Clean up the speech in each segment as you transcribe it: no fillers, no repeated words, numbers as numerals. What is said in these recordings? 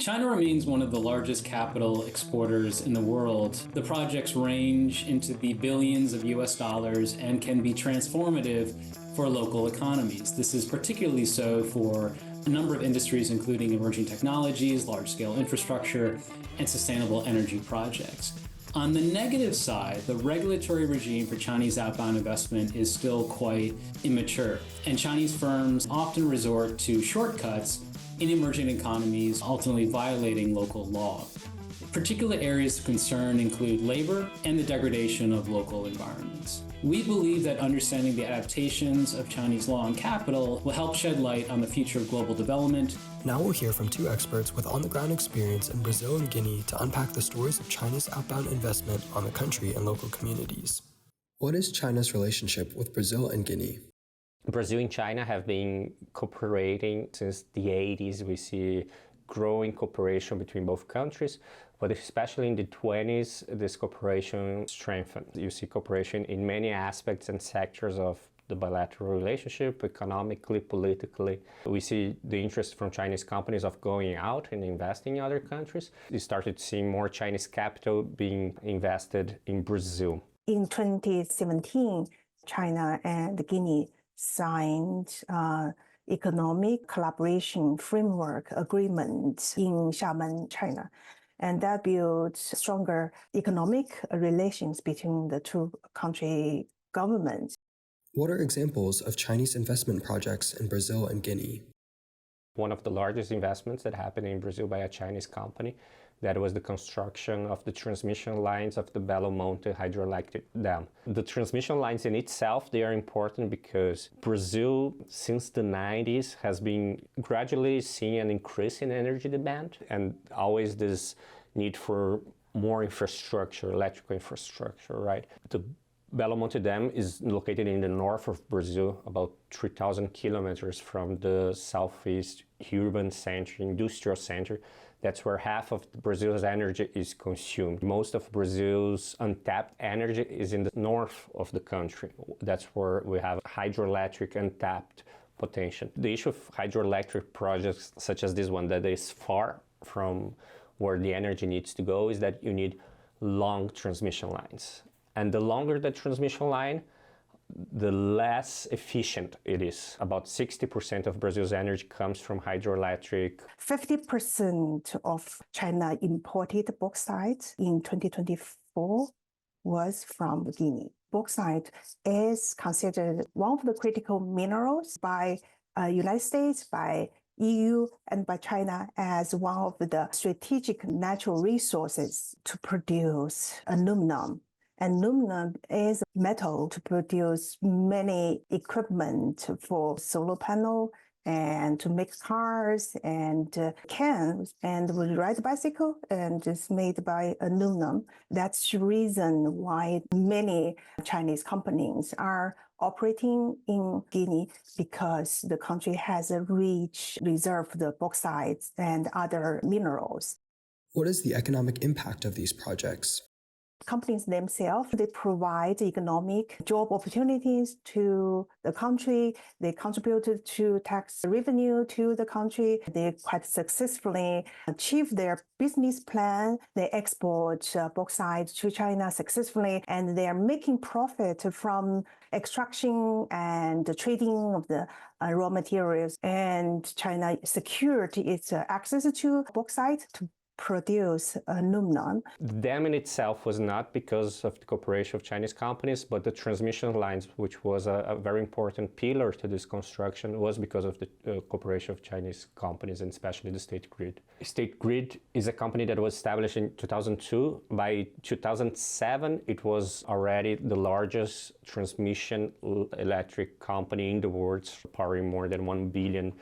China remains one of the largest capital exporters in the world. The projects range into the billions of US dollars and can be transformative for local economies. This is particularly so for a number of industries, including emerging technologies, large-scale infrastructure, and sustainable energy projects. On the negative side, the regulatory regime for Chinese outbound investment is still quite immature, and Chinese firms often resort to shortcuts in emerging economies, ultimately violating local law. Particular areas of concern include labor and the degradation of local environments. We believe that understanding the adaptations of Chinese law on capital will help shed light on the future of global development. Now we'll hear from two experts with on-the-ground experience in Brazil and Guinea to unpack the stories of Chinese outbound investment on the country and local communities. What is China's relationship with Brazil and Guinea? Brazil and China have been cooperating since the 80s. We see growing cooperation between both countries, but especially in the 20s, this cooperation strengthened. You see cooperation in many aspects and sectors of the bilateral relationship, economically, politically. We see the interest from Chinese companies of going out and investing in other countries. You started seeing more Chinese capital being invested in Brazil. In 2017, China and Guinea signed economic collaboration framework agreement in Xiamen, China. And that built stronger economic relations between the two country governments. What are examples of Chinese investment projects in Brazil and Guinea? One of the largest investments that happened in Brazil by a Chinese company, that was the construction of the transmission lines of the Belo Monte hydroelectric dam. The transmission lines in itself, they are important because Brazil, since the 90s, has been gradually seeing an increase in energy demand and always this need for more infrastructure, electrical infrastructure, right? The Belo Monte Dam is located in the north of Brazil, about 3,000 kilometers from the southeast urban center, industrial center. That's where half of Brazil's energy is consumed. Most of Brazil's untapped energy is in the north of the country. That's where we have hydroelectric untapped potential. The issue of hydroelectric projects such as this one that is far from where the energy needs to go is that you need long transmission lines. And the longer the transmission line, the less efficient it is. About 60% of Brazil's energy comes from hydroelectric. 50% of China imported bauxite in 2024 was from Guinea. Bauxite is considered one of the critical minerals by United States, by EU, and by China as one of the strategic natural resources to produce aluminum. Aluminum is a metal to produce many equipment for solar panel and to make cars and cans, and we ride bicycle, and it's made by aluminum. That's the reason why many Chinese companies are operating in Guinea, because the country has a rich reserve of bauxite and other minerals. What is the economic impact of these projects? Companies themselves, they provide economic job opportunities to the country. They contributed to tax revenue to the country. They quite successfully achieve their business plan. They export bauxite to China successfully, and they are making profit from extraction and the trading of the raw materials. And China secured its access to bauxite to produce aluminum. The dam in itself was not because of the cooperation of Chinese companies, but the transmission lines, which was a very important pillar to this construction, was because of the cooperation of Chinese companies, and especially the State Grid. State Grid is a company that was established in 2002. By 2007, it was already the largest transmission electric company in the world, powering more than 1 billion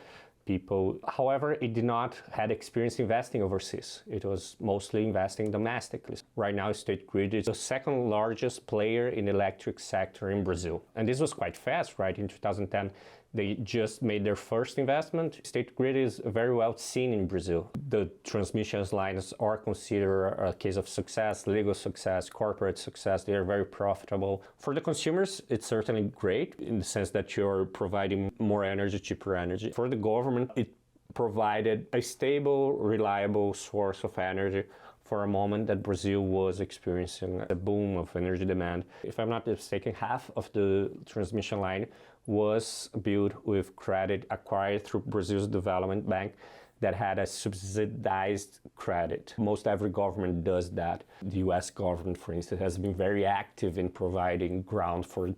people. However, it did not have experience investing overseas. It was mostly investing domestically. Right now, State Grid is the second largest player in the electric sector in Brazil. And this was quite fast, right? In 2010, they just made their first investment. State Grid is very well seen in Brazil. The transmission lines are considered a case of success, legal success, corporate success. They are very profitable. For the consumers, it's certainly great in the sense that you're providing more energy, cheaper energy. For the government, it provided a stable, reliable source of energy for a moment that Brazil was experiencing a boom of energy demand. If I'm not mistaken, half of the transmission line was built with credit acquired through Brazil's development bank that had a subsidized credit. Most every government does that. The US government, for instance, has been very active in providing ground for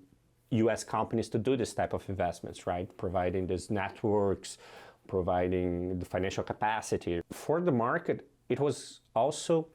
US companies to do this type of investments, right? Providing these networks, providing the financial capacity. For the market, it was also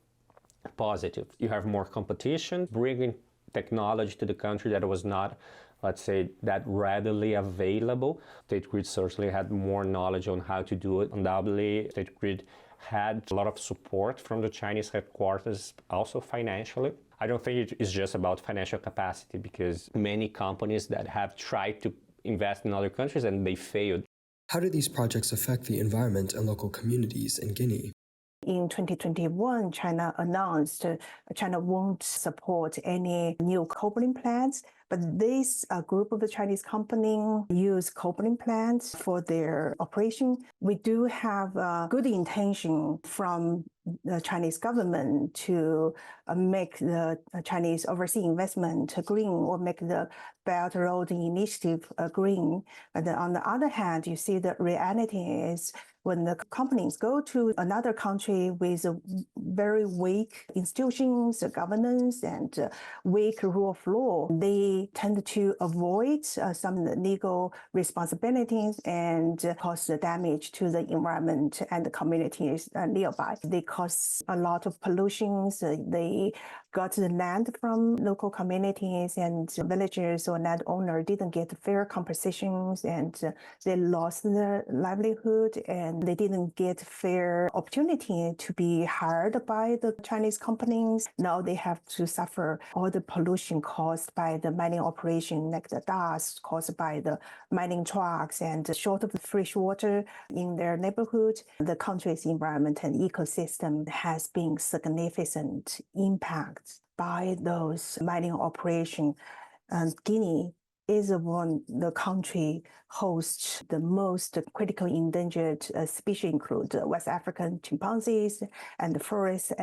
positive. You have more competition, bringing technology to the country that was not, let's say, that readily available. State Grid certainly had more knowledge on how to do it. Undoubtedly, State Grid had a lot of support from the Chinese headquarters, also financially. I don't think it is just about financial capacity, because many companies that have tried to invest in other countries and they failed. How do these projects affect the environment and local communities in Guinea? In 2021, China announced China won't support any new coal burning plants, but this group of the Chinese companies use coal burning plants for their operation. We do have good intention from the Chinese government to make the Chinese overseas investment green, or make the Belt Road Initiative green. But on the other hand, you see the reality is when the companies go to another country with very weak institutions, governance, and weak rule of law, they tend to avoid some legal responsibilities and cause damage to the environment and the communities nearby. They cause a lot of pollutions. They got the land from local communities, and villagers or landowner didn't get fair compensations, and they lost their livelihood, and they didn't get fair opportunity to be hired by the Chinese companies. Now they have to suffer all the pollution caused by the mining operation, like the dust caused by the mining trucks, and short of fresh water in their neighborhood. The country's environment and ecosystem has been significant impact by those mining operations. And Guinea is the country hosts the most critical endangered species, include West African chimpanzees and the forest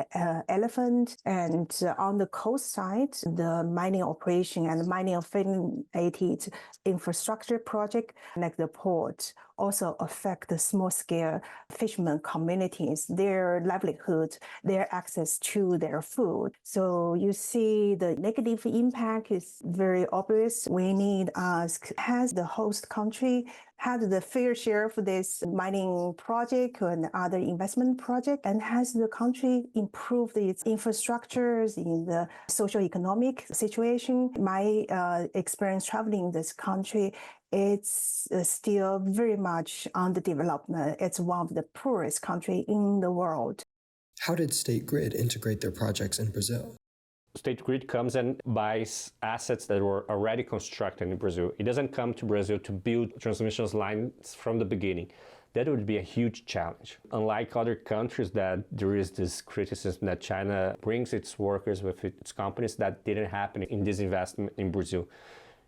elephant. And on the coast side, the mining operation and mining affiliated infrastructure project, like the port, also affect the small-scale fishermen communities, their livelihood, their access to their food. So you see the negative impact is very obvious. We need to ask, has the host country had the fair share for this mining project and other investment project? And has the country improved its infrastructures in the socio-economic situation? My experience traveling this country, it's still very much under development. It's one of the poorest countries in the world. How did State Grid integrate their projects in Brazil? State Grid comes and buys assets that were already constructed in Brazil. It doesn't come to Brazil to build transmission lines from the beginning. That would be a huge challenge. Unlike other countries that there is this criticism that China brings its workers with its companies, that didn't happen in this investment in Brazil.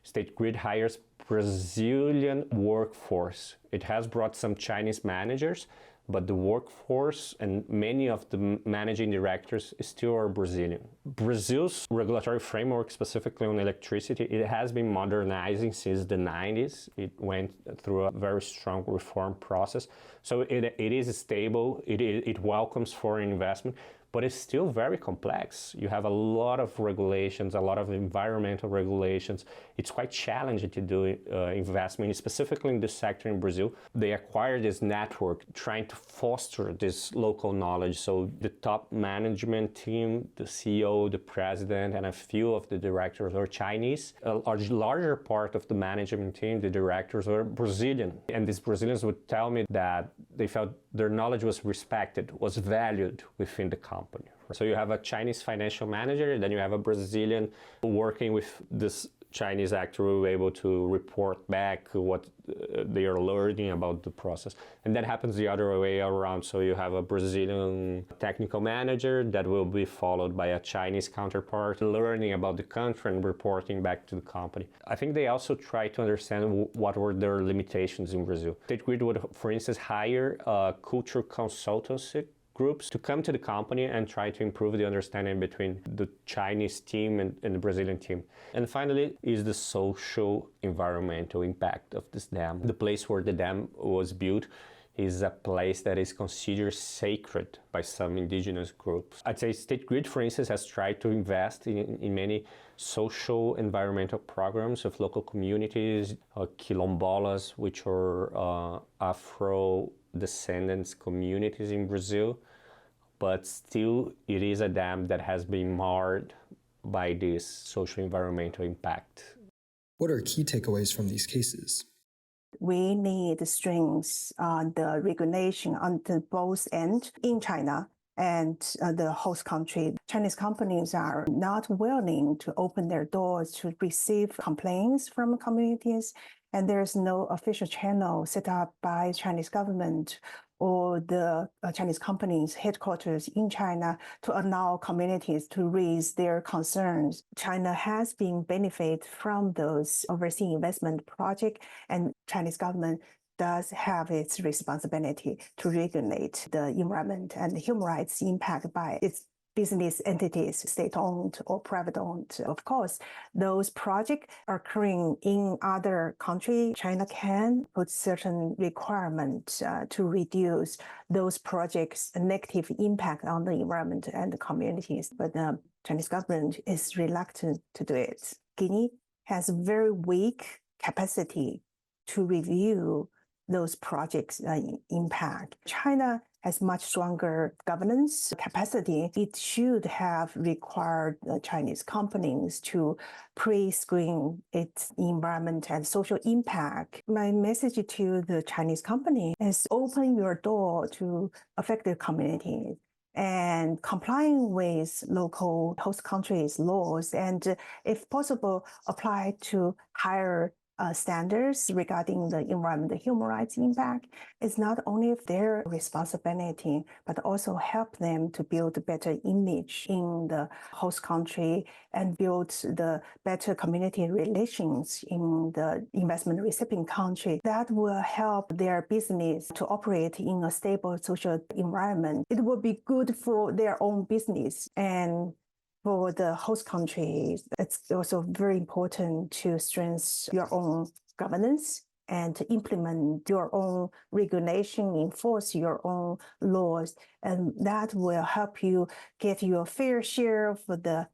State Grid hires Brazilian workforce. It has brought some Chinese managers, but the workforce and many of the managing directors still are Brazilian. Brazil's regulatory framework, specifically on electricity, it has been modernizing since the 90s. It went through a very strong reform process. So it is stable, it welcomes foreign investment, but it's still very complex. You have a lot of regulations, a lot of environmental regulations. It's quite challenging to do investment, specifically in this sector in Brazil. They acquired this network trying to foster this local knowledge. So the top management team, the CEO, the president, and a few of the directors are Chinese. A larger part of the management team, the directors, were Brazilian. And these Brazilians would tell me that they felt their knowledge was respected, was valued within the company. So you have a Chinese financial manager, then you have a Brazilian working with this Chinese actors will be able to report back what they are learning about the process. And that happens the other way around. So you have a Brazilian technical manager that will be followed by a Chinese counterpart learning about the country and reporting back to the company. I think they also try to understand what were their limitations in Brazil. State Grid would, for instance, hire culture consultancy groups to come to the company and try to improve the understanding between the Chinese team and the Brazilian team. And finally is the social environmental impact of this dam. The place where the dam was built is a place that is considered sacred by some indigenous groups. I'd say State Grid, for instance, has tried to invest in many social environmental programs of local communities, quilombolas, which are Afro-descendants communities in Brazil, but still it is a dam that has been marred by this social environmental impact. What are key takeaways from these cases? We need strengths on the regulation on the both ends in China and the host country. Chinese companies are not willing to open their doors to receive complaints from communities, and there's no official channel set up by Chinese government or the Chinese companies' headquarters in China to allow communities to raise their concerns. China has been benefit from those overseas investment projects, and Chinese government does have its responsibility to regulate the environment and the human rights impact by its business entities, state-owned or private-owned. Of course, those projects are occurring in other countries. China can put certain requirements to reduce those projects' negative impact on the environment and the communities, but the Chinese government is reluctant to do it. Guinea has very weak capacity to review those projects' impact. China has much stronger governance capacity. It should have required Chinese companies to pre-screen its environment and social impact. My message to the Chinese company is open your door to affected communities and complying with local host countries' laws, and if possible, apply to higher standards regarding the environment, the human rights impact. Is not only their responsibility, but also help them to build a better image in the host country and build the better community relations in the investment recipient country. That will help their business to operate in a stable social environment. It will be good for their own business, and for the host countries, it's also very important to strengthen your own governance and to implement your own regulation, enforce your own laws, and that will help you get your fair share of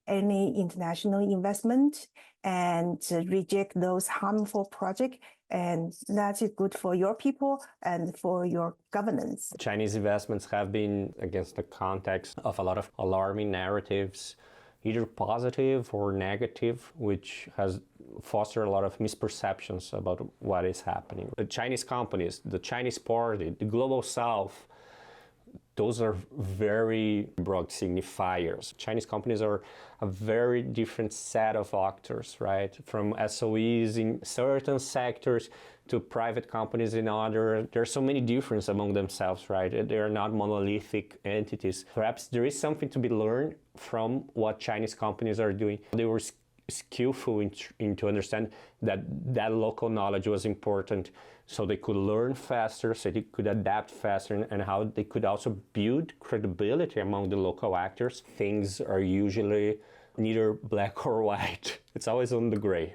any international investment and reject those harmful projects. And that is good for your people and for your governance. Chinese investments have been against the context of a lot of alarming narratives, either positive or negative, which has fostered a lot of misperceptions about what is happening. The Chinese companies, the Chinese party, the Global South, those are very broad signifiers. Chinese companies are a very different set of actors, right? From SOEs in certain sectors to private companies in others. There are so many differences among themselves, right? They are not monolithic entities. Perhaps there is something to be learned from what Chinese companies are doing. They were skillful in to understand that local knowledge was important, so they could learn faster, so they could adapt faster, and how they could also build credibility among the local actors. Things are usually neither black or white. It's always on the gray.